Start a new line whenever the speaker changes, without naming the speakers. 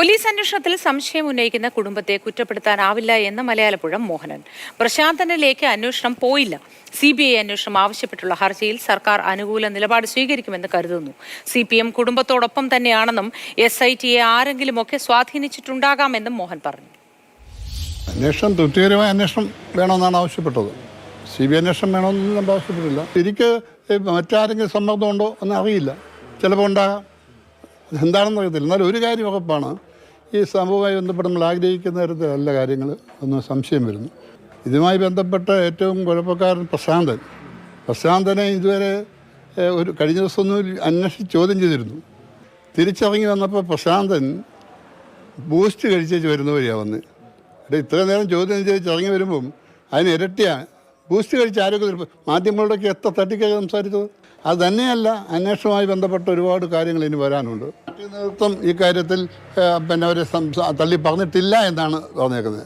Police അന്വേഷണത്തിൽ സംശയം ഉന്നയിക്കുന്ന കുടുംബത്തെ കുറ്റപ്പെടുത്താനാവില്ല എന്ന് മലയാളപ്പുഴ മോഹനൻ. പ്രശാന്തനിലേക്ക് അന്വേഷണം പോയില്ല. CBI അന്വേഷണം ആവശ്യപ്പെട്ടുള്ള ഹർജിയിൽ സർക്കാർ അനുകൂല നിലപാട് സ്വീകരിക്കുമെന്ന് കരുതുന്നു. CPM കുടുംബത്തോടൊപ്പം തന്നെയാണെന്നും SITയെ ആരെങ്കിലുമൊക്കെ സ്വാധീനിച്ചിട്ടുണ്ടാകാമെന്നും മോഹൻ പറഞ്ഞു.
അന്വേഷണം തൃപ്തികരമായ അന്വേഷണം വേണമെന്നാണ് ആവശ്യപ്പെട്ടത്. CBI അന്വേഷണം വേണമെന്നൊന്നും നമ്മൾ ആവശ്യപ്പെട്ടില്ല. എനിക്ക് മറ്റാരെങ്കിലും സമ്മർദ്ദമുണ്ടോ എന്ന് അറിയില്ല, ചിലപ്പോൾ ഉണ്ടാകാം, എന്താണെന്ന് അറിയത്തില്ല. എന്നാൽ ഒരു കാര്യം ഉറപ്പാണ്, ഈ സംഭവവുമായി ബന്ധപ്പെട്ട് നമ്മൾ ആഗ്രഹിക്കുന്ന തരത്തിലല്ല കാര്യങ്ങൾ ഒന്ന് സംശയം വരുന്നു. ഇതുമായി ബന്ധപ്പെട്ട ഏറ്റവും കുഴപ്പക്കാരൻ പ്രശാന്തനെ ഇതുവരെ കഴിഞ്ഞ ദിവസമൊന്നും അന്വേഷിച്ച് ചോദ്യം ചെയ്തിരുന്നു. തിരിച്ചിറങ്ങി വന്നപ്പോൾ പ്രശാന്തൻ ബൂസ്റ്റ് കഴിച്ചേച്ച് വരുന്ന വഴിയാണ് വന്ന്. ഇത്രയും നേരം ചോദ്യം ചെയ്ത് ഇറങ്ങി വരുമ്പം അതിന് ഇരട്ടിയാണ് ബൂസ്റ്റ് കഴിച്ച് ആരോഗ്യ മാധ്യമങ്ങളോടൊക്കെ എത്ര തട്ടിക്കൊക്കെ സംസാരിച്ചത്. അത് തന്നെയല്ല, അന്വേഷണവുമായി ബന്ധപ്പെട്ട ഒരുപാട് കാര്യങ്ങൾ ഇനി വരാനുണ്ട്. പാർട്ടി നേതൃത്വം ഈ കാര്യത്തിൽ അവരെ തള്ളി പറഞ്ഞിട്ടില്ല എന്നാണ് പറഞ്ഞേക്കുന്നത്.